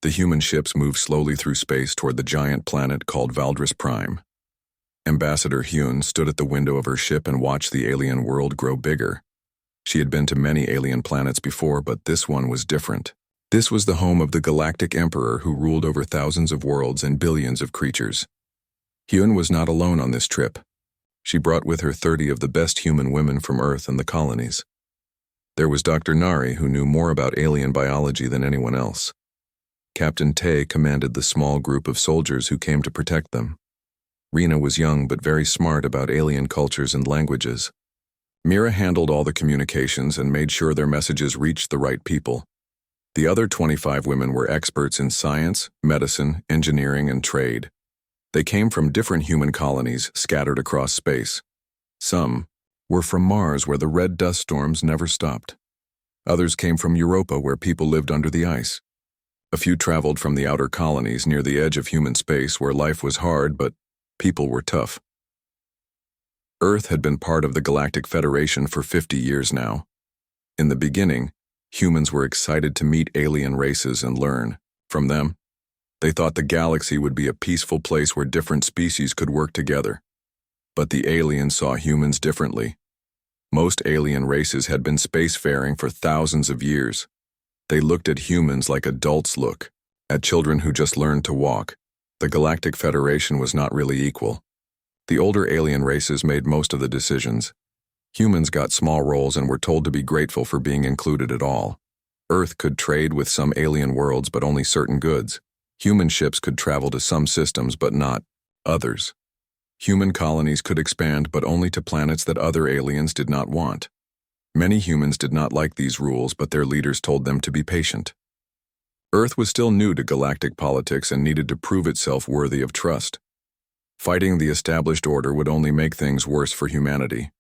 The human ships moved slowly through space toward the giant planet called Valdris Prime. Ambassador Hyun stood at the window of her ship and watched the alien world grow bigger. She had been to many alien planets before, but this one was different. This was the home of the Galactic Emperor who ruled over thousands of worlds and billions of creatures. Hyun was not alone on this trip. She brought with her 30 of the best human women from Earth and the colonies. There was Dr. Nari, who knew more about alien biology than anyone else. Captain Tae commanded the small group of soldiers who came to protect them. Rena was young but very smart about alien cultures and languages. Mira handled all the communications and made sure their messages reached the right people. The other 25 women were experts in science, medicine, engineering, and trade. They came from different human colonies scattered across space. Some were from Mars, where the red dust storms never stopped. Others came from Europa, where people lived under the ice. A few traveled from the outer colonies near the edge of human space, where life was hard but people were tough. Earth had been part of the Galactic Federation for 50 years now. In the beginning, humans were excited to meet alien races and learn from them. They thought the galaxy would be a peaceful place where different species could work together. But the aliens saw humans differently. Most alien races had been spacefaring for thousands of years. They looked at humans like adults look at children who just learned to walk. The Galactic Federation was not really equal. The older alien races made most of the decisions. Humans got small roles and were told to be grateful for being included at all. Earth could trade with some alien worlds, but only certain goods. Human ships could travel to some systems, but not others. Human colonies could expand, but only to planets that other aliens did not want. Many humans did not like these rules, but their leaders told them to be patient. Earth was still new to galactic politics and needed to prove itself worthy of trust. Fighting the established order would only make things worse for humanity.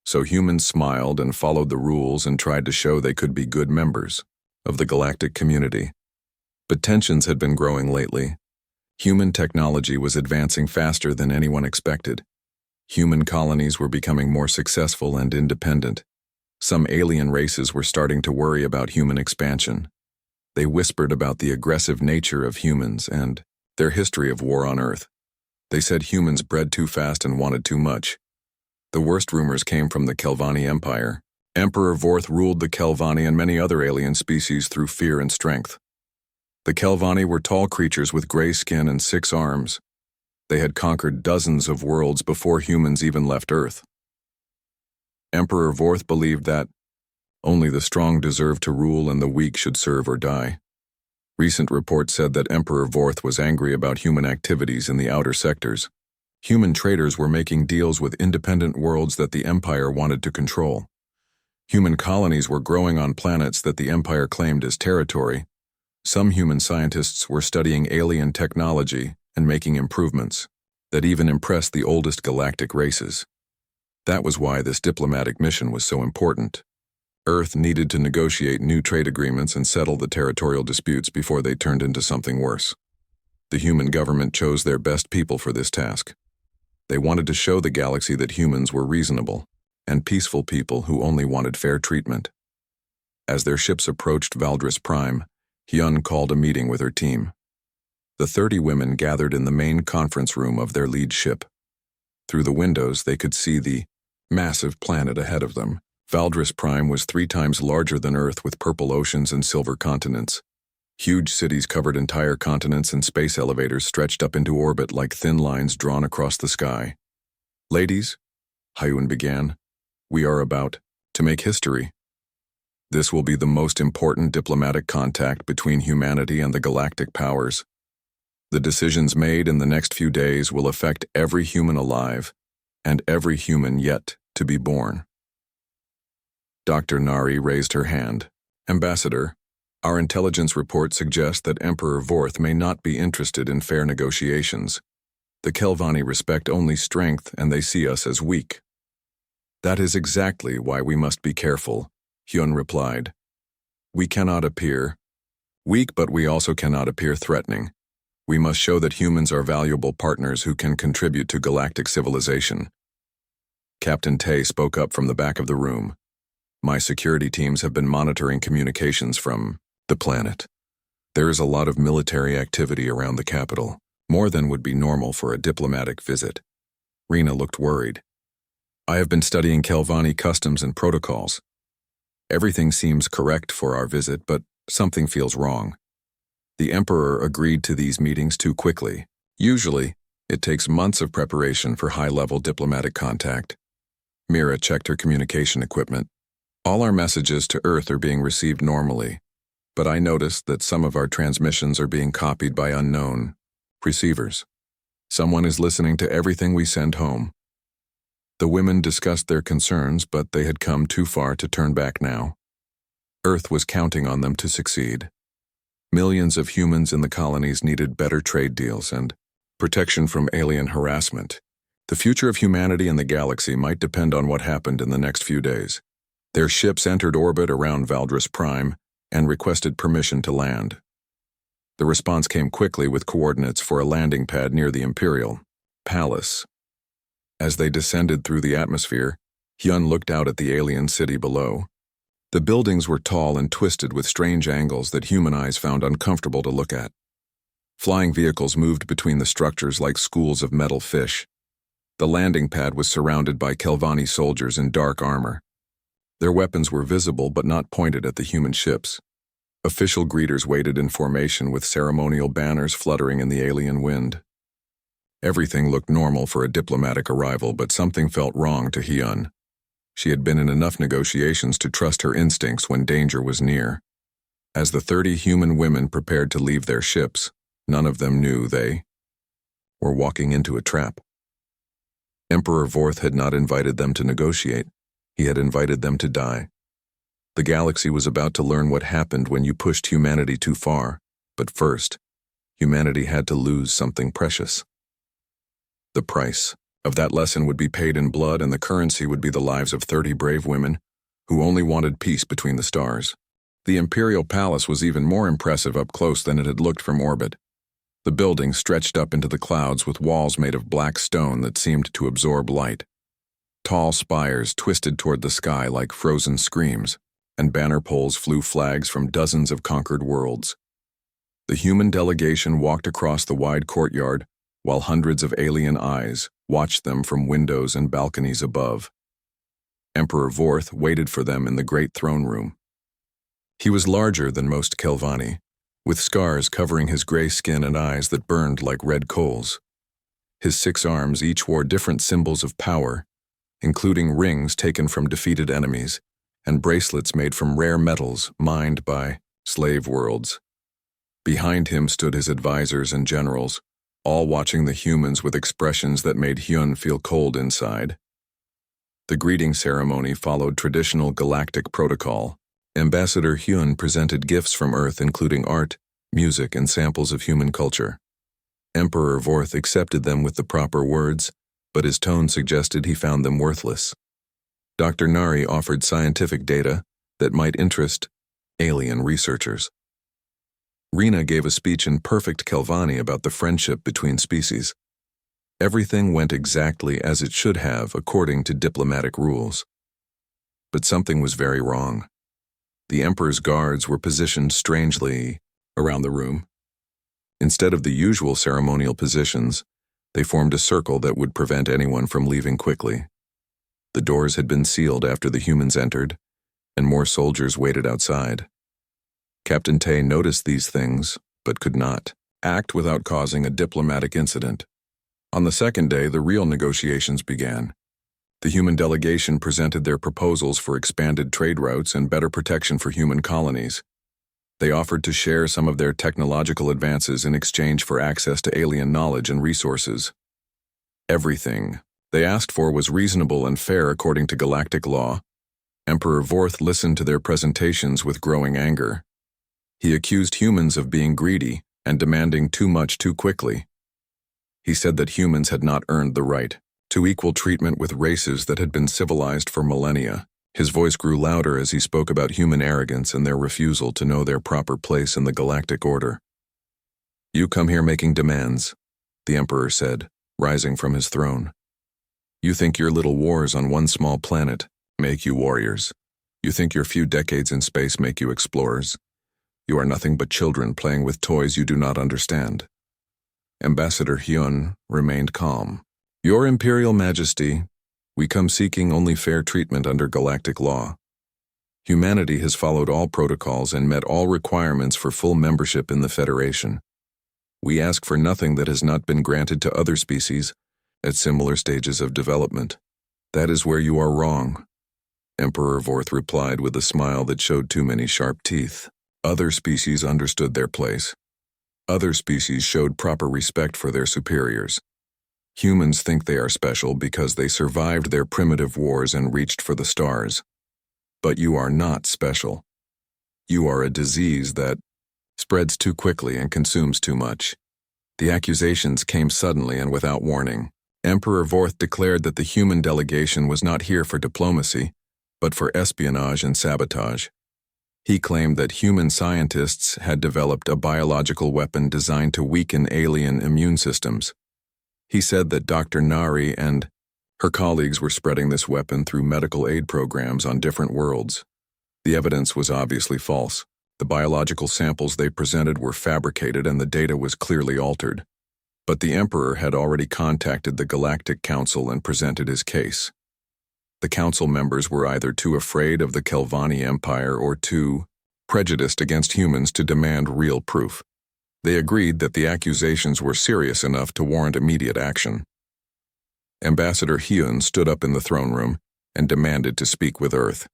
So humans smiled and followed the rules and tried to show they could be good members of the galactic community. But tensions had been growing lately. Human technology was advancing faster than anyone expected. Human colonies were becoming more successful and independent. Some alien races were starting to worry about human expansion. They whispered about the aggressive nature of humans and their history of war on Earth. They said humans bred too fast and wanted too much. The worst rumors came from the Kelvani Empire. Emperor Vorth ruled the Kelvani and many other alien species through fear and strength. The Kelvani were tall creatures with gray skin and 6 arms. They had conquered dozens of worlds before humans even left Earth. Emperor Vorth believed that only the strong deserved to rule and the weak should serve or die. Recent reports said that Emperor Vorth was angry about human activities in the outer sectors. Human traders were making deals with independent worlds that the Empire wanted to control. Human colonies were growing on planets that the Empire claimed as territory. Some human scientists were studying alien technology and making improvements that even impressed the oldest galactic races. That was why this diplomatic mission was so important. Earth needed to negotiate new trade agreements and settle the territorial disputes before they turned into something worse. The human government chose their best people for this task. They wanted to show the galaxy that humans were reasonable and peaceful people who only wanted fair treatment. As their ships approached Valdris Prime, Hyun called a meeting with her team. The 30 women gathered in the main conference room of their lead ship. Through the windows, they could see the massive planet ahead of them. Valdris Prime was 3 times larger than Earth, with purple oceans and silver continents. Huge cities covered entire continents, and space elevators stretched up into orbit like thin lines drawn across the sky. "Ladies," Hyun began, "we are about to make history. This will be the most important diplomatic contact between humanity and the galactic powers. The decisions made in the next few days will affect every human alive and every human yet to be born." Dr. Nari raised her hand. "Ambassador, our intelligence report suggests that Emperor Vorth may not be interested in fair negotiations. The Kelvani respect only strength, and they see us as weak." "That is exactly why we must be careful," Hyun replied. "We cannot appear weak, but we also cannot appear threatening. We must show that humans are valuable partners who can contribute to galactic civilization." Captain Tae spoke up from the back of the room. "My security teams have been monitoring communications from the planet. There is a lot of military activity around the capital, more than would be normal for a diplomatic visit. Rena looked worried. I have been studying Kelvani customs and protocols. Everything seems correct for our visit, but something feels wrong. The Emperor agreed to these meetings too quickly. Usually, it takes months of preparation for high-level diplomatic contact. Mira checked her communication equipment. All our messages to Earth are being received normally, but I noticed that some of our transmissions are being copied by unknown receivers. Someone is listening to everything we send home. The women discussed their concerns, but they had come too far to turn back now. Earth was counting on them to succeed. Millions of humans in the colonies needed better trade deals and protection from alien harassment. The future of humanity in the galaxy might depend on what happened in the next few days. Their ships entered orbit around Valdris Prime and requested permission to land. The response came quickly with coordinates for a landing pad near the Imperial Palace. As they descended through the atmosphere, Hyun looked out at the alien city below. The buildings were tall and twisted with strange angles that human eyes found uncomfortable to look at. Flying vehicles moved between the structures like schools of metal fish. The landing pad was surrounded by Kelvani soldiers in dark armor. Their weapons were visible but not pointed at the human ships. Official greeters waited in formation with ceremonial banners fluttering in the alien wind. Everything looked normal for a diplomatic arrival, but something felt wrong to Hyun. She had been in enough negotiations to trust her instincts when danger was near. As the 30 human women prepared to leave their ships, none of them knew they were walking into a trap. Emperor Vorth had not invited them to negotiate. He had invited them to die. The galaxy was about to learn what happened when you pushed humanity too far, but first, humanity had to lose something precious. The price of that lesson would be paid in blood, and the currency would be the lives of 30 brave women who only wanted peace between the stars. The Imperial Palace was even more impressive up close than it had looked from orbit. The building stretched up into the clouds with walls made of black stone that seemed to absorb light. Tall spires twisted toward the sky like frozen screams, and banner poles flew flags from dozens of conquered worlds. The human delegation walked across the wide courtyard, while hundreds of alien eyes watched them from windows and balconies above. Emperor Vorth waited for them in the great throne room. He was larger than most Kelvani, with scars covering his gray skin and eyes that burned like red coals. His 6 arms each wore different symbols of power, including rings taken from defeated enemies and bracelets made from rare metals mined by slave worlds. Behind him stood his advisors and generals, all watching the humans with expressions that made Hyun feel cold inside. The greeting ceremony followed traditional galactic protocol. Ambassador Hyun presented gifts from Earth including art, music, and samples of human culture. Emperor Vorth accepted them with the proper words, but his tone suggested he found them worthless. Dr. Nari offered scientific data that might interest alien researchers. Rena gave a speech in perfect Kelvani about the friendship between species. Everything went exactly as it should have according to diplomatic rules. But something was very wrong. The Emperor's guards were positioned strangely around the room. Instead of the usual ceremonial positions, they formed a circle that would prevent anyone from leaving quickly. The doors had been sealed after the humans entered, and more soldiers waited outside. Captain Tay noticed these things, but could not act without causing a diplomatic incident. On the second day, the real negotiations began. The human delegation presented their proposals for expanded trade routes and better protection for human colonies. They offered to share some of their technological advances in exchange for access to alien knowledge and resources. Everything they asked for was reasonable and fair according to galactic law. Emperor Vorth listened to their presentations with growing anger. He accused humans of being greedy and demanding too much too quickly. He said that humans had not earned the right to equal treatment with races that had been civilized for millennia. His voice grew louder as he spoke about human arrogance and their refusal to know their proper place in the galactic order. "You come here making demands," the Emperor said, rising from his throne. "You think your little wars on one small planet make you warriors. You think your few decades in space make you explorers. You are nothing but children playing with toys you do not understand. Ambassador Hyun remained calm. Your Imperial Majesty, we come seeking only fair treatment under galactic law. Humanity has followed all protocols and met all requirements for full membership in the Federation. We ask for nothing that has not been granted to other species at similar stages of development. That is where you are wrong. Emperor Vorth replied with a smile that showed too many sharp teeth. Other species understood their place. Other species showed proper respect for their superiors. Humans think they are special because they survived their primitive wars and reached for the stars. But you are not special. You are a disease that spreads too quickly and consumes too much. The accusations came suddenly and without warning. Emperor Vorth declared that the human delegation was not here for diplomacy, but for espionage and sabotage. He claimed that human scientists had developed a biological weapon designed to weaken alien immune systems. He said that Dr. Nari and her colleagues were spreading this weapon through medical aid programs on different worlds. The evidence was obviously false. The biological samples they presented were fabricated and the data was clearly altered. But the Emperor had already contacted the Galactic Council and presented his case. The council members were either too afraid of the Kelvani Empire or too prejudiced against humans to demand real proof. They agreed that the accusations were serious enough to warrant immediate action. Ambassador Hyun stood up in the throne room and demanded to speak with Earth.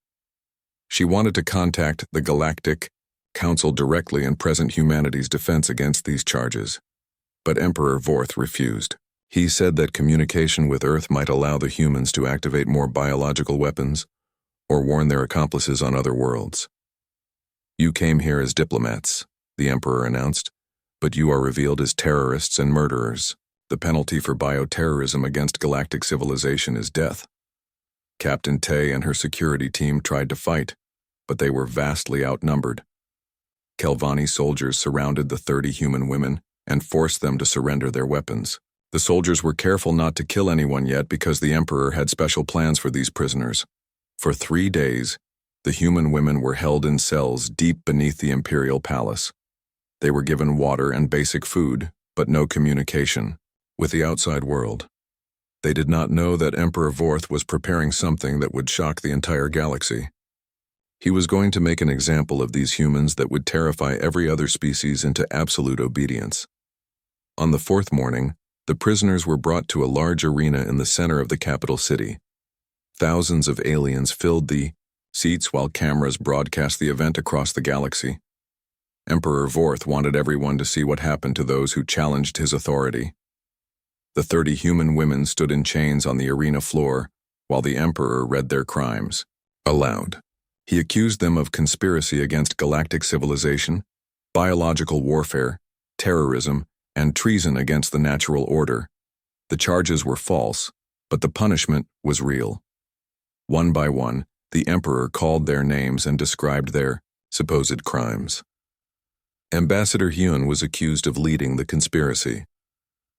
She wanted to contact the Galactic Council directly and present humanity's defense against these charges. But Emperor Vorth refused. He said that communication with Earth might allow the humans to activate more biological weapons or warn their accomplices on other worlds. You came here as diplomats, the Emperor announced, but you are revealed as terrorists and murderers. The penalty for bioterrorism against galactic civilization is death. Captain Tay and her security team tried to fight, but they were vastly outnumbered. Kelvani soldiers surrounded the 30 human women and forced them to surrender their weapons. The soldiers were careful not to kill anyone yet because the Emperor had special plans for these prisoners. For 3 days, the human women were held in cells deep beneath the Imperial Palace. They were given water and basic food, but no communication with the outside world. They did not know that Emperor Vorth was preparing something that would shock the entire galaxy. He was going to make an example of these humans that would terrify every other species into absolute obedience. On the 4th morning, the prisoners were brought to a large arena in the center of the capital city. Thousands of aliens filled the seats while cameras broadcast the event across the galaxy. Emperor Vorth wanted everyone to see what happened to those who challenged his authority. The 30 human women stood in chains on the arena floor while the Emperor read their crimes aloud. He accused them of conspiracy against galactic civilization, biological warfare, terrorism, and treason against the natural order. The charges were false, but the punishment was real. One by one, the Emperor called their names and described their supposed crimes. Ambassador Hyun was accused of leading the conspiracy.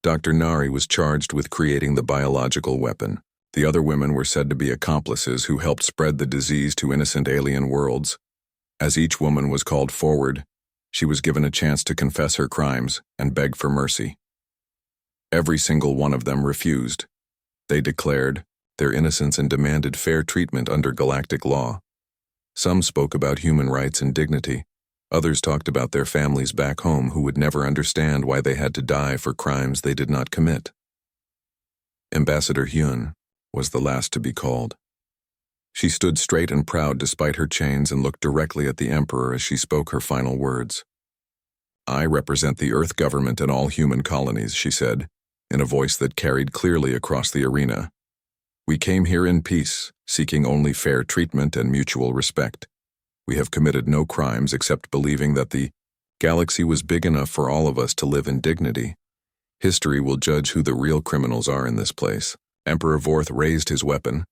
Dr. Nari was charged with creating the biological weapon. The other women were said to be accomplices who helped spread the disease to innocent alien worlds. As each woman was called forward, she was given a chance to confess her crimes and beg for mercy. Every single one of them refused. They declared their innocence and demanded fair treatment under galactic law. Some spoke about human rights and dignity. Others talked about their families back home who would never understand why they had to die for crimes they did not commit. Ambassador Hyun was the last to be called. She stood straight and proud despite her chains and looked directly at the Emperor as she spoke her final words. I represent the Earth government and all human colonies, she said, in a voice that carried clearly across the arena. We came here in peace, seeking only fair treatment and mutual respect. We have committed no crimes except believing that the galaxy was big enough for all of us to live in dignity. History will judge who the real criminals are in this place. Emperor Vorth raised his weapon,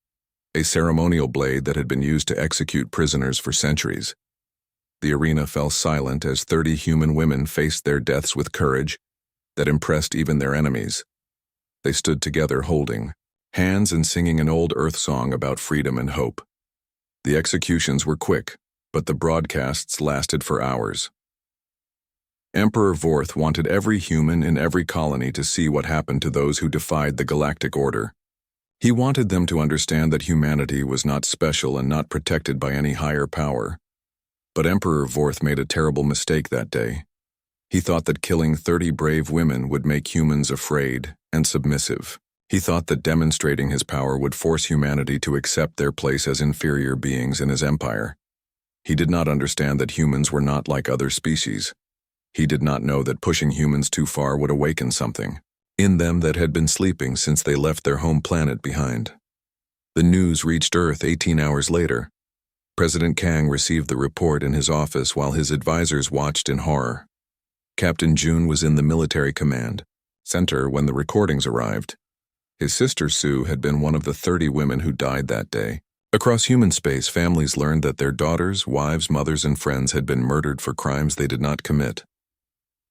a ceremonial blade that had been used to execute prisoners for centuries. The arena fell silent as 30 human women faced their deaths with courage that impressed even their enemies. They stood together holding hands and singing an old Earth song about freedom and hope. The executions were quick, but the broadcasts lasted for hours. Emperor Vorth wanted every human in every colony to see what happened to those who defied the galactic order. He wanted them to understand that humanity was not special and not protected by any higher power. But Emperor Vorth made a terrible mistake that day. He thought that killing 30 brave women would make humans afraid and submissive. He thought that demonstrating his power would force humanity to accept their place as inferior beings in his empire. He did not understand that humans were not like other species. He did not know that pushing humans too far would awaken something in them that had been sleeping since they left their home planet behind. The news reached Earth 18 hours later. President Kang received the report in his office while his advisors watched in horror. Captain June was in the military command center when the recordings arrived. His sister Sue had been one of the 30 women who died that day. Across human space, families learned that their daughters, wives, mothers, and friends had been murdered for crimes they did not commit.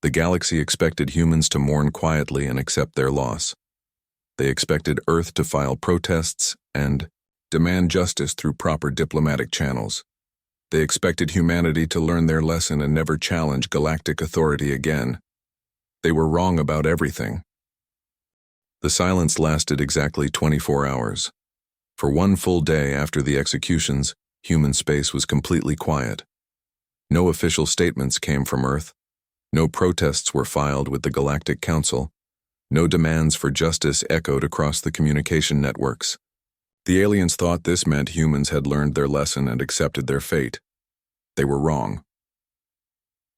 The galaxy expected humans to mourn quietly and accept their loss. They expected Earth to file protests and demand justice through proper diplomatic channels. They expected humanity to learn their lesson and never challenge galactic authority again. They were wrong about everything. The silence lasted exactly 24 hours. For one full day after the executions, human space was completely quiet. No official statements came from Earth. No protests were filed with the Galactic Council. No demands for justice echoed across the communication networks. The aliens thought this meant humans had learned their lesson and accepted their fate. They were wrong.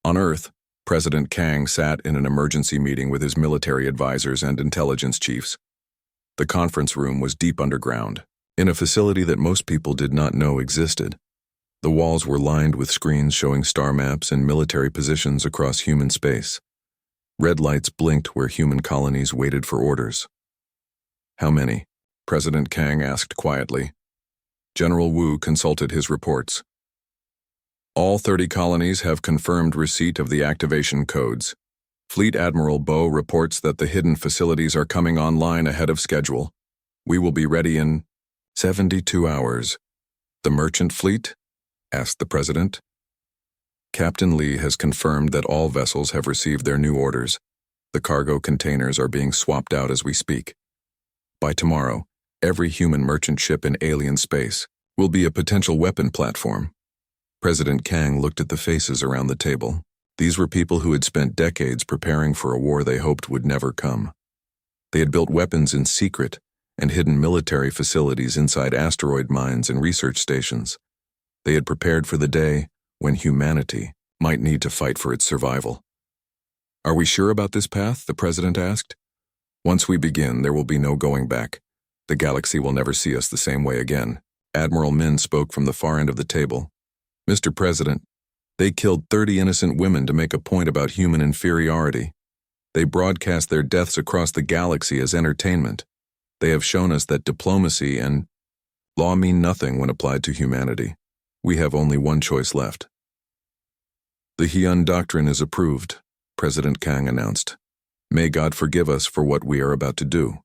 On Earth, President Kang sat in an emergency meeting with his military advisors and intelligence chiefs. The conference room was deep underground, in a facility that most people did not know existed. The walls were lined with screens showing star maps and military positions across human space. Red lights blinked where human colonies waited for orders. "How many?" President Kang asked quietly. General Wu consulted his reports. "All 30 colonies have confirmed receipt of the activation codes. Fleet Admiral Bo reports that the hidden facilities are coming online ahead of schedule. We will be ready in 72 hours. The merchant fleet?" asked the president. "Captain Lee has confirmed that all vessels have received their new orders. The cargo containers are being swapped out as we speak. By tomorrow, every human merchant ship in alien space will be a potential weapon platform." President Kang looked at the faces around the table. These were people who had spent decades preparing for a war they hoped would never come. They had built weapons in secret and hidden military facilities inside asteroid mines and research stations. They had prepared for the day when humanity might need to fight for its survival. "Are we sure about this path?" the president asked. "Once we begin, there will be no going back. The galaxy will never see us the same way again." Admiral Min spoke from the far end of the table. "Mr. President, they killed 30 innocent women to make a point about human inferiority. They broadcast their deaths across the galaxy as entertainment. They have shown us that diplomacy and law mean nothing when applied to humanity. We have only one choice left." "The Hyun Doctrine is approved," President Kang announced. "May God forgive us for what we are about to do."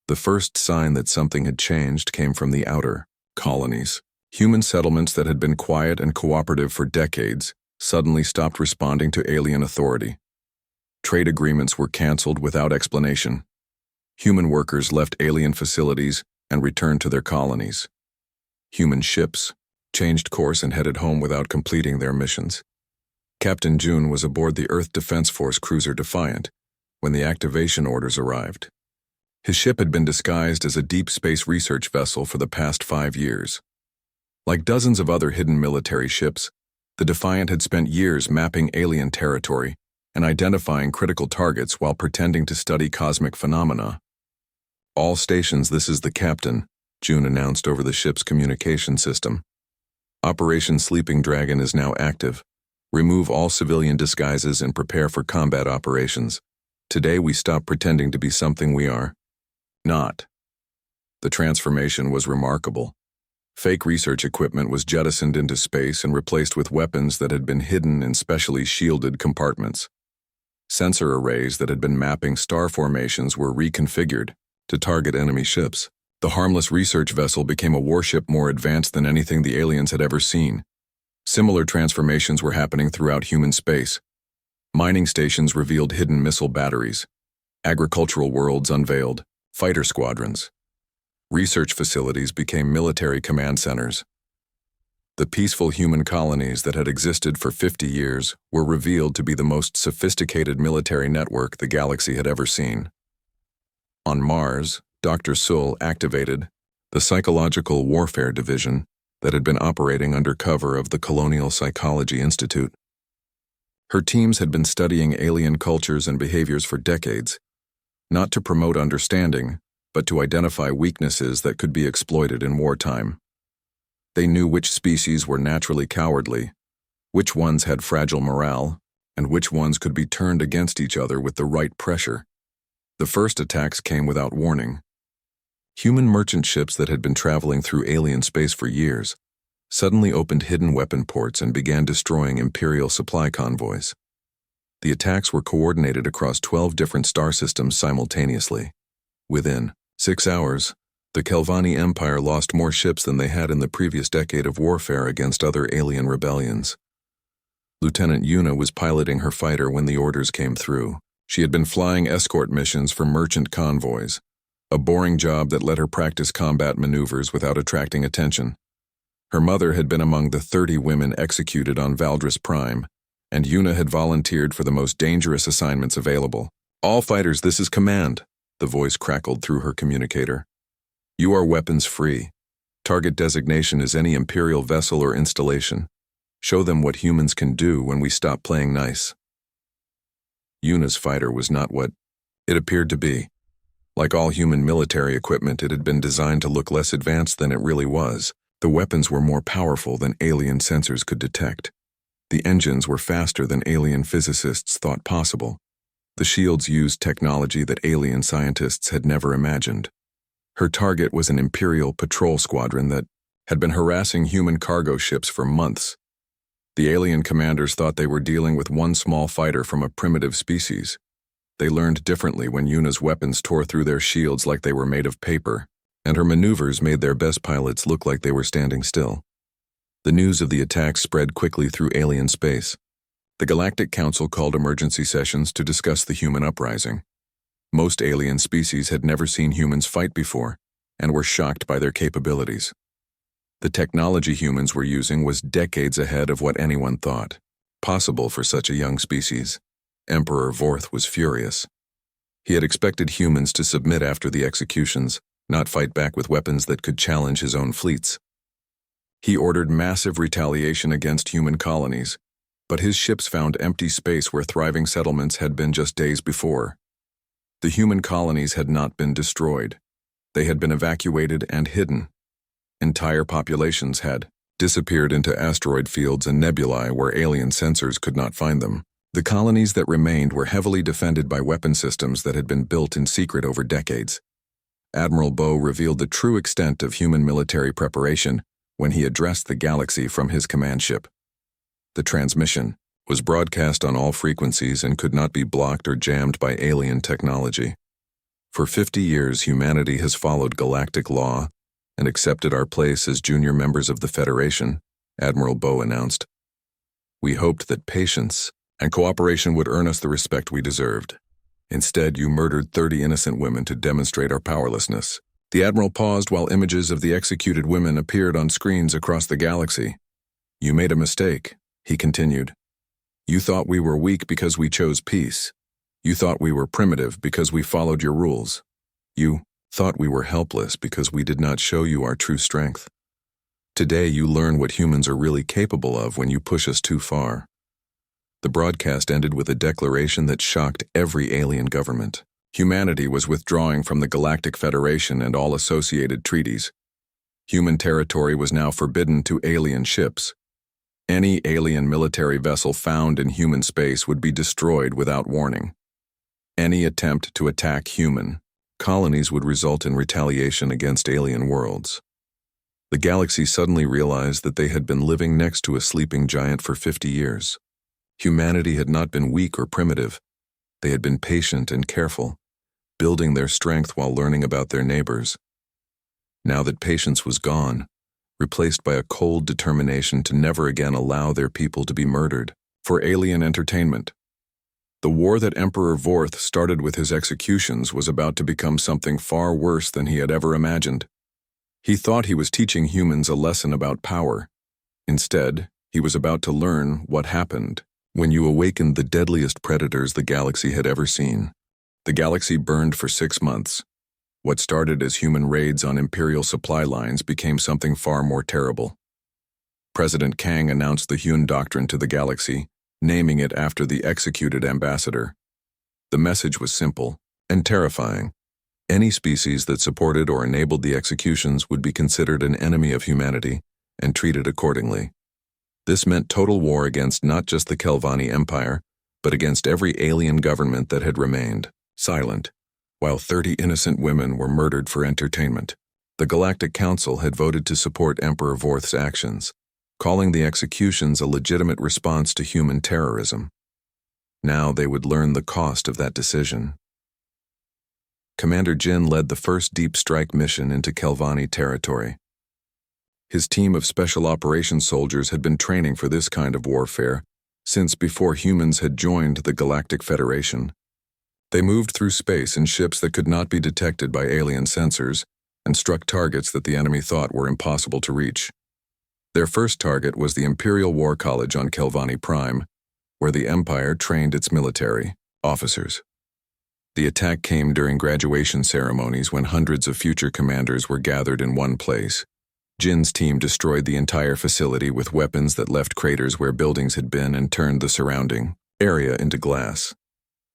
The first sign that something had changed came from the outer colonies. Human settlements that had been quiet and cooperative for decades suddenly stopped responding to alien authority. Trade agreements were canceled without explanation. Human workers left alien facilities and returned to their colonies. Human ships changed course and headed home without completing their missions. Captain June was aboard the Earth Defense Force cruiser Defiant when the activation orders arrived. His ship had been disguised as a deep space research vessel for the past 5 years. Like dozens of other hidden military ships, the Defiant had spent years mapping alien territory and identifying critical targets while pretending to study cosmic phenomena. "All stations, this is the captain," June announced over the ship's communication system. "Operation Sleeping Dragon is now active. Remove all civilian disguises and prepare for combat operations. Today we stop pretending to be something we are not." The transformation was remarkable. Fake research equipment was jettisoned into space and replaced with weapons that had been hidden in specially shielded compartments. Sensor arrays that had been mapping star formations were reconfigured to target enemy ships. The harmless research vessel became a warship more advanced than anything the aliens had ever seen. Similar transformations were happening throughout human space. Mining stations revealed hidden missile batteries. Agricultural worlds unveiled fighter squadrons. Research facilities became military command centers. The peaceful human colonies that had existed for 50 years were revealed to be the most sophisticated military network the galaxy had ever seen. On Mars, Dr. Sull activated the Psychological Warfare Division that had been operating under cover of the Colonial Psychology Institute. Her teams had been studying alien cultures and behaviors for decades, not to promote understanding, but to identify weaknesses that could be exploited in wartime. They knew which species were naturally cowardly, which ones had fragile morale, and which ones could be turned against each other with the right pressure. The first attacks came without warning. Human merchant ships that had been traveling through alien space for years suddenly opened hidden weapon ports and began destroying Imperial supply convoys. The attacks were coordinated across 12 different star systems simultaneously. Within 6 hours, the Kelvani Empire lost more ships than they had in the previous decade of warfare against other alien rebellions. Lieutenant Yuna was piloting her fighter when the orders came through. She had been flying escort missions for merchant convoys, a boring job that let her practice combat maneuvers without attracting attention. Her mother had been among the 30 women executed on Valdris Prime, and Yuna had volunteered for the most dangerous assignments available. "All fighters, this is command," the voice crackled through her communicator. "You are weapons free. Target designation is any Imperial vessel or installation. Show them what humans can do when we stop playing nice." Yuna's fighter was not what it appeared to be. Like all human military equipment, it had been designed to look less advanced than it really was. The weapons were more powerful than alien sensors could detect. The engines were faster than alien physicists thought possible. The shields used technology that alien scientists had never imagined. Her target was an Imperial patrol squadron that had been harassing human cargo ships for months. The alien commanders thought they were dealing with one small fighter from a primitive species. They learned differently when Yuna's weapons tore through their shields like they were made of paper, and her maneuvers made their best pilots look like they were standing still. The news of the attacks spread quickly through alien space. The Galactic Council called emergency sessions to discuss the human uprising. Most alien species had never seen humans fight before, and were shocked by their capabilities. The technology humans were using was decades ahead of what anyone thought possible for such a young species. Emperor Vorth was furious. He had expected humans to submit after the executions, not fight back with weapons that could challenge his own fleets. He ordered massive retaliation against human colonies, but his ships found empty space where thriving settlements had been just days before. The human colonies had not been destroyed. They had been evacuated and hidden. Entire populations had disappeared into asteroid fields and nebulae where alien sensors could not find them. The colonies that remained were heavily defended by weapon systems that had been built in secret over decades. Admiral Bo revealed the true extent of human military preparation when he addressed the galaxy from his command ship. The transmission was broadcast on all frequencies and could not be blocked or jammed by alien technology. For 50 years, humanity has followed galactic law and accepted our place as junior members of the Federation, Admiral Bo announced. We hoped that patience and cooperation would earn us the respect we deserved. Instead, you murdered 30 innocent women to demonstrate our powerlessness. The Admiral paused while images of the executed women appeared on screens across the galaxy. You made a mistake, he continued. You thought we were weak because we chose peace. You thought we were primitive because we followed your rules. You thought we were helpless because we did not show you our true strength. Today you learn what humans are really capable of when you push us too far. The broadcast ended with a declaration that shocked every alien government. Humanity was withdrawing from the Galactic Federation and all associated treaties. Human territory was now forbidden to alien ships. Any alien military vessel found in human space would be destroyed without warning. Any attempt to attack human colonies would result in retaliation against alien worlds. The galaxy suddenly realized that they had been living next to a sleeping giant for 50 years. Humanity had not been weak or primitive. They had been patient and careful, building their strength while learning about their neighbors. Now that patience was gone, replaced by a cold determination to never again allow their people to be murdered for alien entertainment, The war that Emperor Vorth started with his executions was about to become something far worse than he had ever imagined. He thought he was teaching humans a lesson about power. Instead, he was about to learn what happened when you awakened the deadliest predators the galaxy had ever seen. The galaxy burned for 6 months. What started as human raids on Imperial supply lines became something far more terrible. President Kang announced the Hyun Doctrine to the galaxy, naming it after the executed ambassador. The message was simple and terrifying. Any species that supported or enabled the executions would be considered an enemy of humanity and treated accordingly. This meant total war against not just the Kelvani Empire, but against every alien government that had remained silent, while 30 innocent women were murdered for entertainment. The Galactic Council had voted to support Emperor Vorth's actions, calling the executions a legitimate response to human terrorism. Now they would learn the cost of that decision. Commander Jin led the first deep strike mission into Kelvani territory. His team of special operations soldiers had been training for this kind of warfare since before humans had joined the Galactic Federation. They moved through space in ships that could not be detected by alien sensors and struck targets that the enemy thought were impossible to reach. Their first target was the Imperial War College on Kelvani Prime, where the Empire trained its military officers. The attack came during graduation ceremonies when hundreds of future commanders were gathered in one place. Jin's team destroyed the entire facility with weapons that left craters where buildings had been and turned the surrounding area into glass.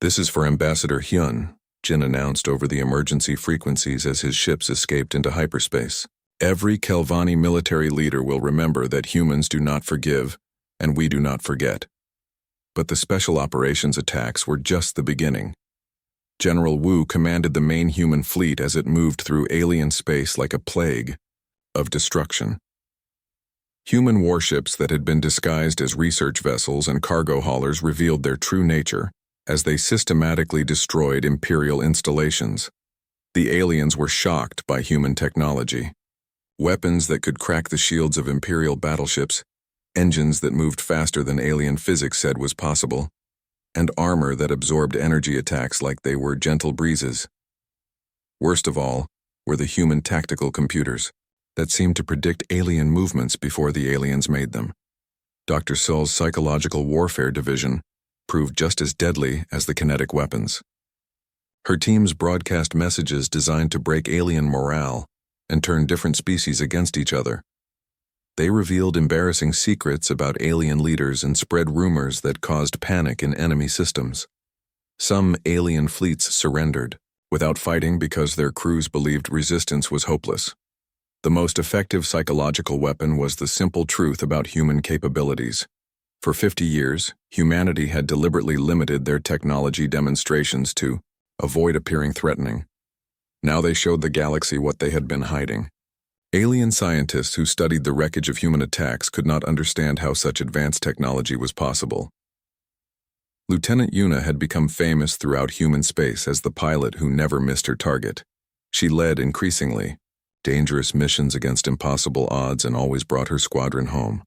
"This is for Ambassador Hyun," Jin announced over the emergency frequencies as his ships escaped into hyperspace. "Every Kelvani military leader will remember that humans do not forgive, and we do not forget." But the special operations attacks were just the beginning. General Wu commanded the main human fleet as it moved through alien space like a plague of destruction. Human warships that had been disguised as research vessels and cargo haulers revealed their true nature as they systematically destroyed Imperial installations. The aliens were shocked by human technology. Weapons that could crack the shields of Imperial battleships, engines that moved faster than alien physics said was possible, and armor that absorbed energy attacks like they were gentle breezes. Worst of all were the human tactical computers that seemed to predict alien movements before the aliens made them. Dr. Sull's psychological warfare division proved just as deadly as the kinetic weapons. Her teams broadcast messages designed to break alien morale and turn different species against each other. They revealed embarrassing secrets about alien leaders and spread rumors that caused panic in enemy systems. Some alien fleets surrendered without fighting because their crews believed resistance was hopeless. The most effective psychological weapon was the simple truth about human capabilities. For 50 years, humanity had deliberately limited their technology demonstrations to avoid appearing threatening. Now they showed the galaxy what they had been hiding. Alien scientists who studied the wreckage of human attacks could not understand how such advanced technology was possible. Lieutenant Yuna had become famous throughout human space as the pilot who never missed her target. She led increasingly dangerous missions against impossible odds and always brought her squadron home.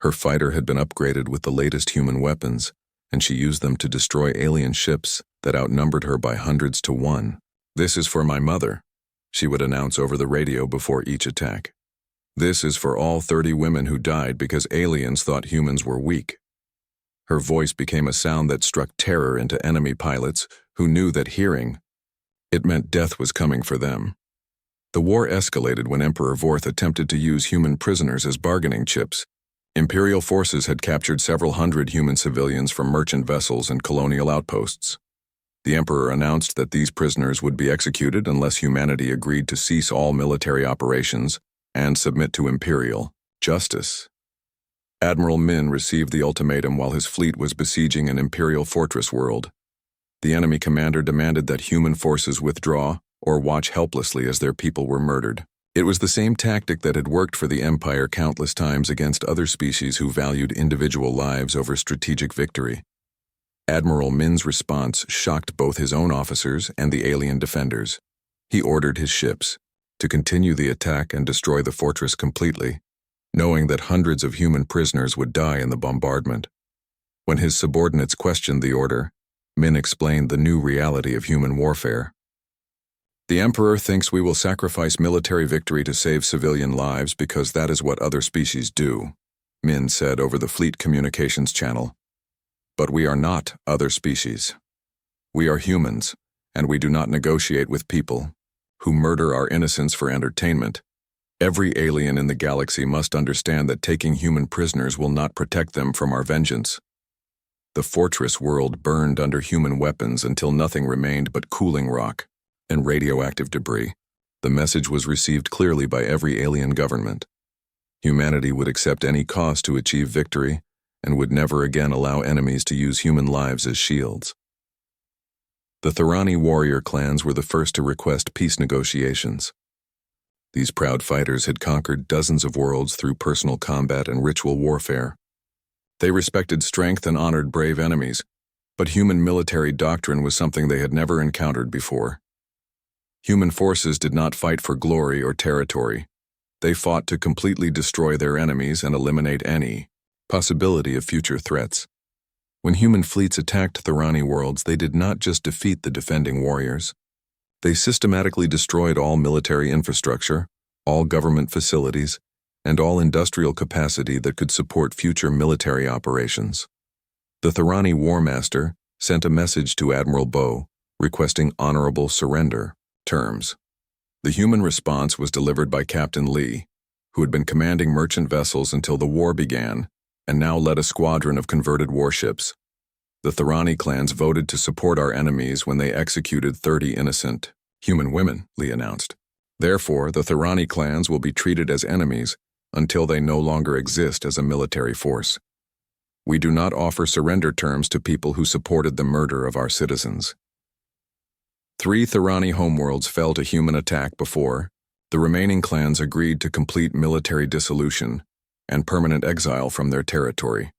Her fighter had been upgraded with the latest human weapons, and she used them to destroy alien ships that outnumbered her by hundreds to one. "This is for my mother," she would announce over the radio before each attack. "This is for all 30 women who died because aliens thought humans were weak." Her voice became a sound that struck terror into enemy pilots who knew that hearing it meant death was coming for them. The war escalated when Emperor Vorth attempted to use human prisoners as bargaining chips. Imperial forces had captured several hundred human civilians from merchant vessels and colonial outposts. The Emperor announced that these prisoners would be executed unless humanity agreed to cease all military operations and submit to Imperial justice. Admiral Min received the ultimatum while his fleet was besieging an Imperial fortress world. The enemy commander demanded that human forces withdraw or watch helplessly as their people were murdered. It was the same tactic that had worked for the Empire countless times against other species who valued individual lives over strategic victory. Admiral Min's response shocked both his own officers and the alien defenders. He ordered his ships to continue the attack and destroy the fortress completely, knowing that hundreds of human prisoners would die in the bombardment. When his subordinates questioned the order, Min explained the new reality of human warfare. The Emperor thinks we will sacrifice military victory to save civilian lives because that is what other species do, Min said over the fleet communications channel. But we are not other species. We are humans, and we do not negotiate with people who murder our innocents for entertainment. Every alien in the galaxy must understand that taking human prisoners will not protect them from our vengeance. The fortress world burned under human weapons until nothing remained but cooling rock and radioactive debris. The message was received clearly by every alien government. Humanity would accept any cost to achieve victory and would never again allow enemies to use human lives as shields. The Thorani warrior clans were the first to request peace negotiations. These proud fighters had conquered dozens of worlds through personal combat and ritual warfare. They respected strength and honored brave enemies, but human military doctrine was something they had never encountered before. Human forces did not fight for glory or territory. They fought to completely destroy their enemies and eliminate any possibility of future threats. When human fleets attacked Thorani worlds, they did not just defeat the defending warriors. They systematically destroyed all military infrastructure, all government facilities, and all industrial capacity that could support future military operations. The Thorani War Master sent a message to Admiral Bo requesting honorable surrender terms. The human response was delivered by Captain Lee, who had been commanding merchant vessels until the war began, and now led a squadron of converted warships. The Thorani clans voted to support our enemies when they executed 30 innocent human women, Lee announced. Therefore, the Thorani clans will be treated as enemies until they no longer exist as a military force. We do not offer surrender terms to people who supported the murder of our citizens. 3 Thorani homeworlds fell to human attack before the remaining clans agreed to complete military dissolution and permanent exile from their territory.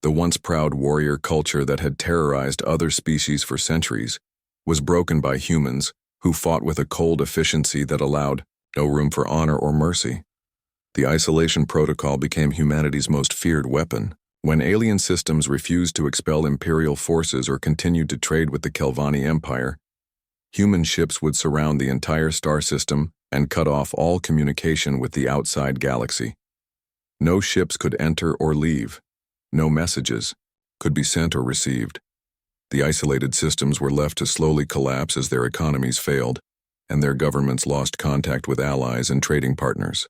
The once proud warrior culture that had terrorized other species for centuries was broken by humans who fought with a cold efficiency that allowed no room for honor or mercy. The isolation protocol became humanity's most feared weapon. When alien systems refused to expel Imperial forces or continued to trade with the Kelvani Empire, human ships would surround the entire star system and cut off all communication with the outside galaxy. No ships could enter or leave. No messages could be sent or received. The isolated systems were left to slowly collapse as their economies failed, and their governments lost contact with allies and trading partners.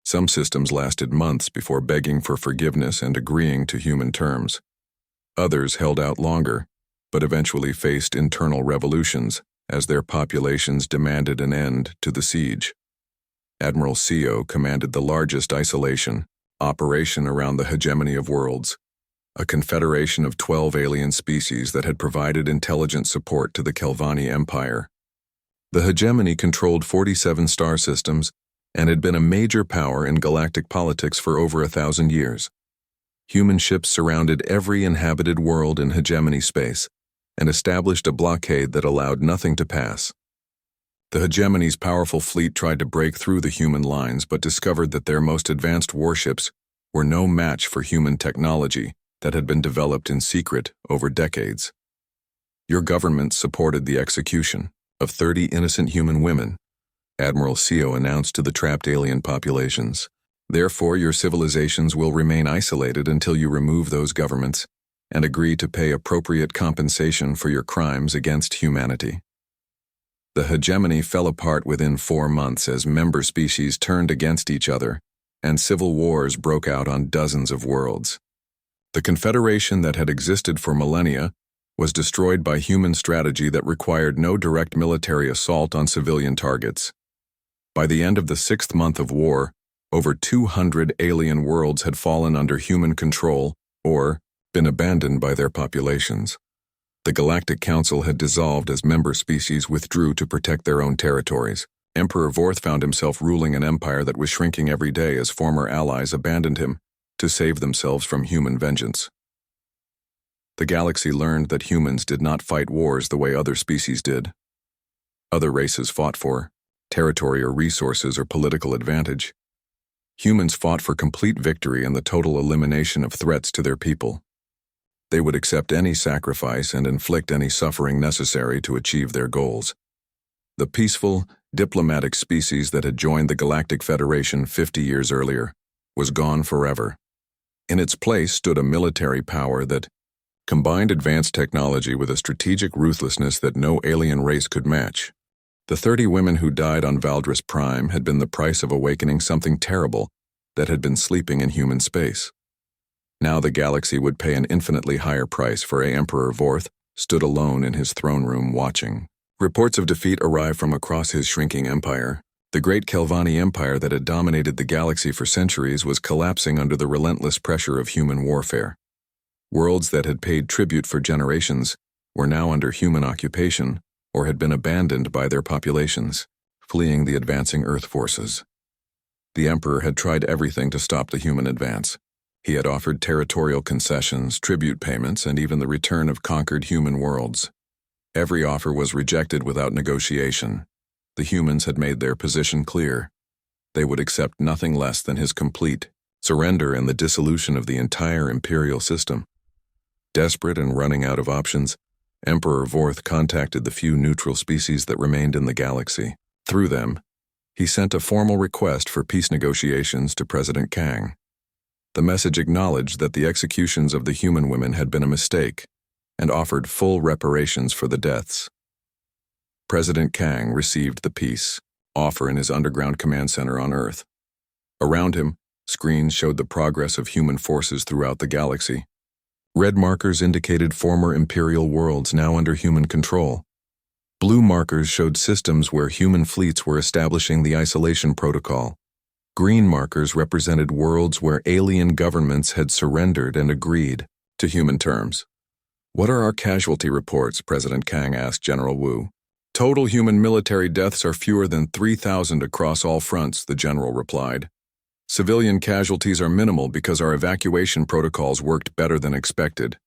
Some systems lasted months before begging for forgiveness and agreeing to human terms. Others held out longer, but eventually faced internal revolutions as their populations demanded an end to the siege. Admiral Seo commanded the largest isolation operation around the hegemony of worlds, a confederation of 12 alien species that had provided intelligent support to the Kelvani Empire. The hegemony controlled 47 star systems and had been a major power in galactic politics for over 1,000 years. Human ships surrounded every inhabited world in hegemony space and established a blockade that allowed nothing to pass. The hegemony's powerful fleet tried to break through the human lines but discovered that their most advanced warships were no match for human technology that had been developed in secret over decades. Your government supported the execution of 30 innocent human women, Admiral Seo announced to the trapped alien populations. Therefore, your civilizations will remain isolated until you remove those governments and agree to pay appropriate compensation for your crimes against humanity. The hegemony fell apart within 4 months as member species turned against each other, and civil wars broke out on dozens of worlds. The confederation that had existed for millennia was destroyed by human strategy that required no direct military assault on civilian targets. By the end of the 6th month of war, over 200 alien worlds had fallen under human control or been abandoned by their populations. The Galactic Council had dissolved as member species withdrew to protect their own territories. Emperor Vorth found himself ruling an empire that was shrinking every day as former allies abandoned him to save themselves from human vengeance. The galaxy learned that humans did not fight wars the way other species did. Other races fought for territory or resources or political advantage. Humans fought for complete victory and the total elimination of threats to their people. They would accept any sacrifice and inflict any suffering necessary to achieve their goals. The peaceful, diplomatic species that had joined the Galactic Federation 50 years earlier was gone forever. In its place stood a military power that combined advanced technology with a strategic ruthlessness that no alien race could match. The 30 women who died on Valdris Prime had been the price of awakening something terrible that had been sleeping in human space. Now the galaxy would pay an infinitely higher price, for Emperor Vorth stood alone in his throne room watching. Reports of defeat arrived from across his shrinking empire. The great Kelvani Empire that had dominated the galaxy for centuries was collapsing under the relentless pressure of human warfare. Worlds that had paid tribute for generations were now under human occupation or had been abandoned by their populations, fleeing the advancing Earth forces. The Emperor had tried everything to stop the human advance. He had offered territorial concessions, tribute payments, and even the return of conquered human worlds. Every offer was rejected without negotiation. The humans had made their position clear. They would accept nothing less than his complete surrender and the dissolution of the entire imperial system. Desperate and running out of options, Emperor Vorth contacted the few neutral species that remained in the galaxy. Through them, he sent a formal request for peace negotiations to President Kang. The message acknowledged that the executions of the human women had been a mistake and offered full reparations for the deaths. President Kang received the peace offer in his underground command center on Earth. Around him, screens showed the progress of human forces throughout the galaxy. Red markers indicated former imperial worlds now under human control. Blue markers showed systems where human fleets were establishing the isolation protocol. Green markers represented worlds where alien governments had surrendered and agreed to human terms. "What are our casualty reports?" President Kang asked General Wu. "Total human military deaths are fewer than 3,000 across all fronts," the general replied. "Civilian casualties are minimal because our evacuation protocols worked better than expected.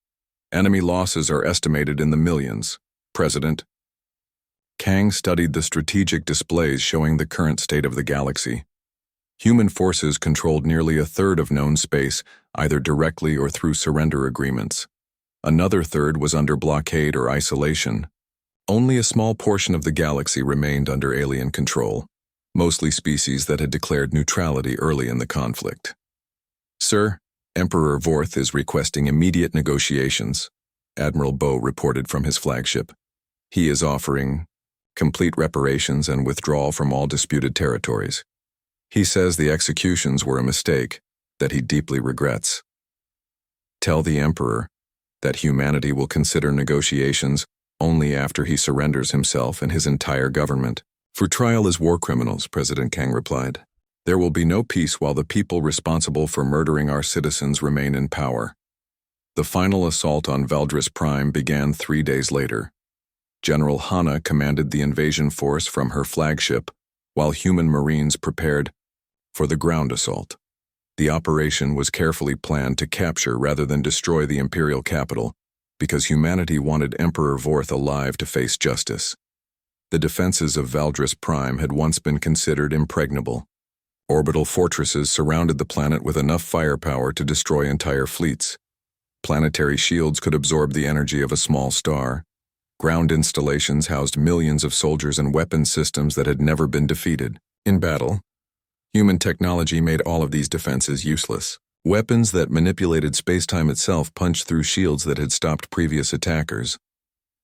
Enemy losses are estimated in the millions." President Kang studied the strategic displays showing the current state of the galaxy. Human forces controlled nearly a third of known space, either directly or through surrender agreements. Another third was under blockade or isolation. Only a small portion of the galaxy remained under alien control, mostly species that had declared neutrality early in the conflict. "Sir, Emperor Vorth is requesting immediate negotiations," Admiral Bo reported from his flagship. "He is offering complete reparations and withdrawal from all disputed territories. He says the executions were a mistake that he deeply regrets. Tell the Emperor that humanity will consider negotiations only after he surrenders himself and his entire government. For trial as war criminals," President Kang replied. "There will be no peace while the people responsible for murdering our citizens remain in power." The final assault on Valdris Prime began 3 days later. General Hanna commanded the invasion force from her flagship, while human Marines prepared for the ground assault. The operation was carefully planned to capture rather than destroy the imperial capital, because humanity wanted Emperor Vorth alive to face justice. The defenses of Valdris Prime had once been considered impregnable. Orbital fortresses surrounded the planet with enough firepower to destroy entire fleets. Planetary shields could absorb the energy of a small star. Ground installations housed millions of soldiers and weapon systems that had never been defeated. In battle, human technology made all of these defenses useless. Weapons that manipulated space-time itself punched through shields that had stopped previous attackers.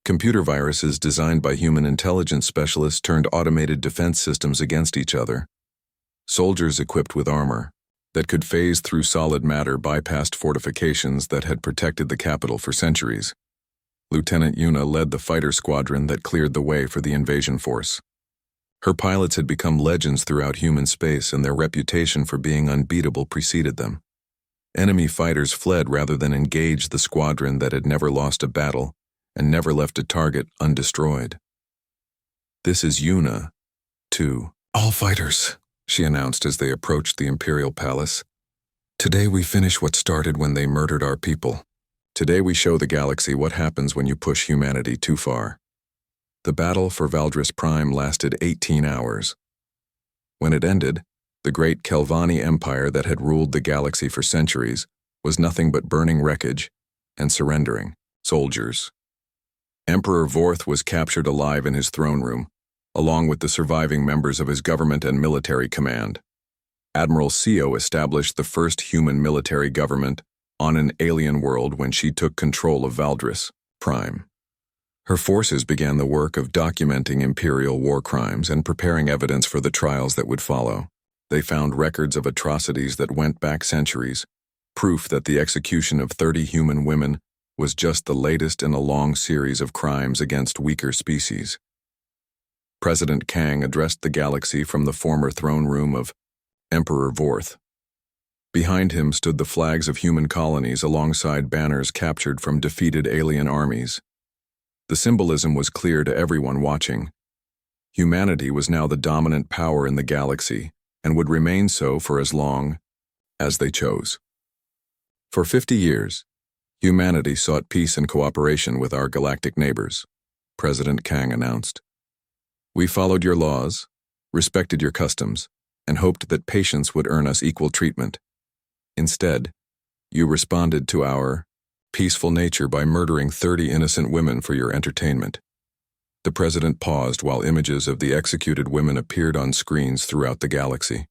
Computer viruses designed by human intelligence specialists turned automated defense systems against each other. Soldiers equipped with armor that could phase through solid matter bypassed fortifications that had protected the capital for centuries. Lieutenant Yuna led the fighter squadron that cleared the way for the invasion force. Her pilots had become legends throughout human space, and their reputation for being unbeatable preceded them. Enemy fighters fled rather than engage the squadron that had never lost a battle and never left a target undestroyed. "This is Yuna, too. All fighters," she announced as they approached the Imperial Palace. "Today we finish what started when they murdered our people. Today we show the galaxy what happens when you push humanity too far." The battle for Valdris Prime lasted 18 hours. When it ended, the great Kelvani Empire that had ruled the galaxy for centuries was nothing but burning wreckage and surrendering soldiers. Emperor Vorth was captured alive in his throne room, along with the surviving members of his government and military command. Admiral Seo established the first human military government on an alien world when she took control of Valdris Prime. Her forces began the work of documenting imperial war crimes and preparing evidence for the trials that would follow. They found records of atrocities that went back centuries, proof that the execution of 30 human women was just the latest in a long series of crimes against weaker species. President Kang addressed the galaxy from the former throne room of Emperor Vorth. Behind him stood the flags of human colonies alongside banners captured from defeated alien armies. The symbolism was clear to everyone watching. Humanity was now the dominant power in the galaxy and would remain so for as long as they chose. For 50 years, humanity sought peace and cooperation with our galactic neighbors, President Kang announced. We followed your laws, respected your customs, and hoped that patience would earn us equal treatment. Instead, you responded to our peaceful nature by murdering 30 innocent women for your entertainment. The president paused while images of the executed women appeared on screens throughout the galaxy.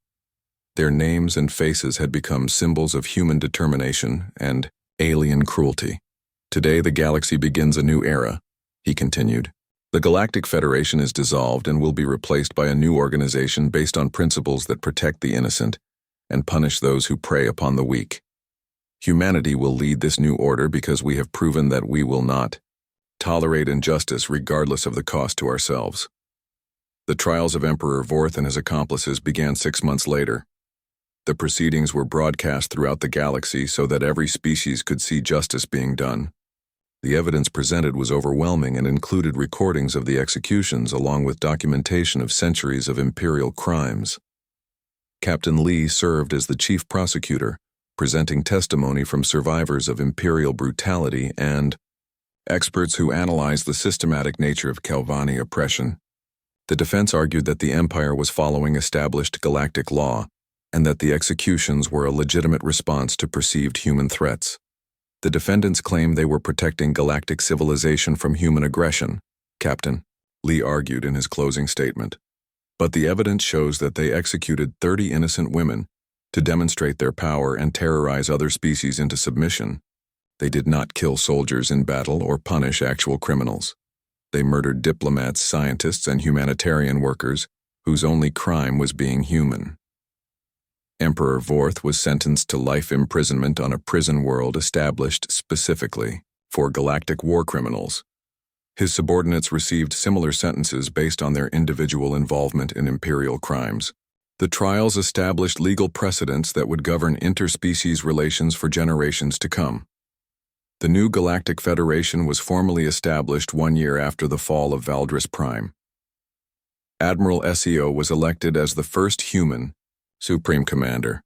Their names and faces had become symbols of human determination and alien cruelty. Today, the galaxy begins a new era, he continued. The Galactic Federation is dissolved and will be replaced by a new organization based on principles that protect the innocent and punish those who prey upon the weak. Humanity will lead this new order because we have proven that we will not tolerate injustice regardless of the cost to ourselves. The trials of Emperor Vorth and his accomplices began 6 months later. The proceedings were broadcast throughout the galaxy so that every species could see justice being done. The evidence presented was overwhelming and included recordings of the executions along with documentation of centuries of imperial crimes. Captain Lee served as the chief prosecutor, presenting testimony from survivors of imperial brutality and experts who analyzed the systematic nature of Kelvani oppression. The defense argued that the Empire was following established galactic law and that the executions were a legitimate response to perceived human threats. The defendants claimed they were protecting galactic civilization from human aggression, Captain Lee argued in his closing statement. But the evidence shows that they executed 30 innocent women to demonstrate their power and terrorize other species into submission. They did not kill soldiers in battle or punish actual criminals. They murdered diplomats, scientists, and humanitarian workers whose only crime was being human. Emperor Vorth was sentenced to life imprisonment on a prison world established specifically for galactic war criminals. His subordinates received similar sentences based on their individual involvement in imperial crimes. The trials established legal precedents that would govern interspecies relations for generations to come. The new Galactic Federation was formally established 1 year after the fall of Valdris Prime. Admiral Seo was elected as the first human Supreme Commander,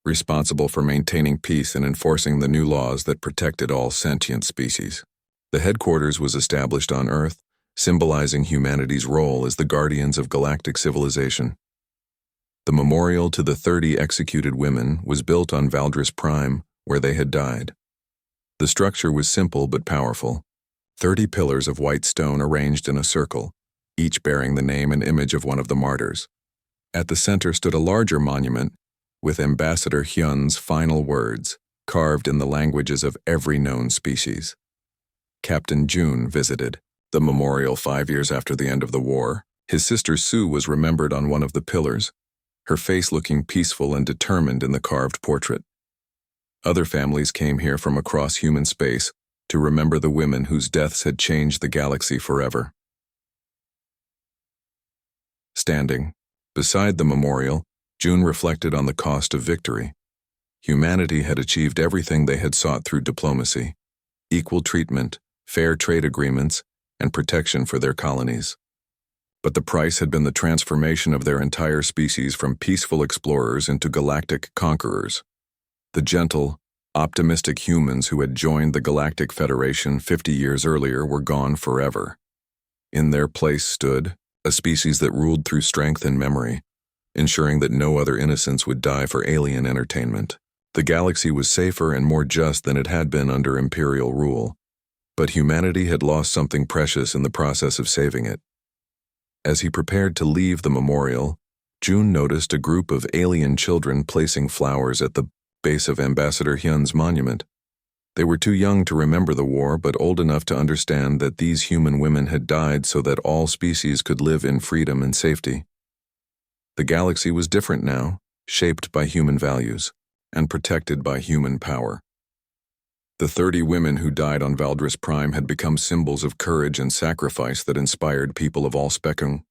responsible for maintaining peace and enforcing the new laws that protected all sentient species. The headquarters was established on Earth, symbolizing humanity's role as the guardians of galactic civilization. The memorial to the 30 executed women was built on Valdris Prime, where they had died. The structure was simple but powerful. 30 pillars of white stone arranged in a circle, each bearing the name and image of one of the martyrs. At the center stood a larger monument with Ambassador Hyun's final words, carved in the languages of every known species. Captain June visited the memorial 5 years after the end of the war. His sister Sue was remembered on one of the pillars, her face looking peaceful and determined in the carved portrait. Other families came here from across human space to remember the women whose deaths had changed the galaxy forever. Standing beside the memorial, June reflected on the cost of victory. Humanity had achieved everything they had sought through diplomacy: equal treatment, fair trade agreements, and protection for their colonies. But the price had been the transformation of their entire species from peaceful explorers into galactic conquerors. The gentle, optimistic humans who had joined the Galactic Federation 50 years earlier were gone forever. In their place stood a species that ruled through strength and memory, ensuring that no other innocents would die for alien entertainment. The galaxy was safer and more just than it had been under Imperial rule, but humanity had lost something precious in the process of saving it. As he prepared to leave the memorial, June noticed a group of alien children placing flowers at the base of Ambassador Hyun's monument. They were too young to remember the war, but old enough to understand that these human women had died so that all species could live in freedom and safety. The galaxy was different now, shaped by human values, and protected by human power. The 30 women who died on Valdris Prime had become symbols of courage and sacrifice that inspired people of all spectrum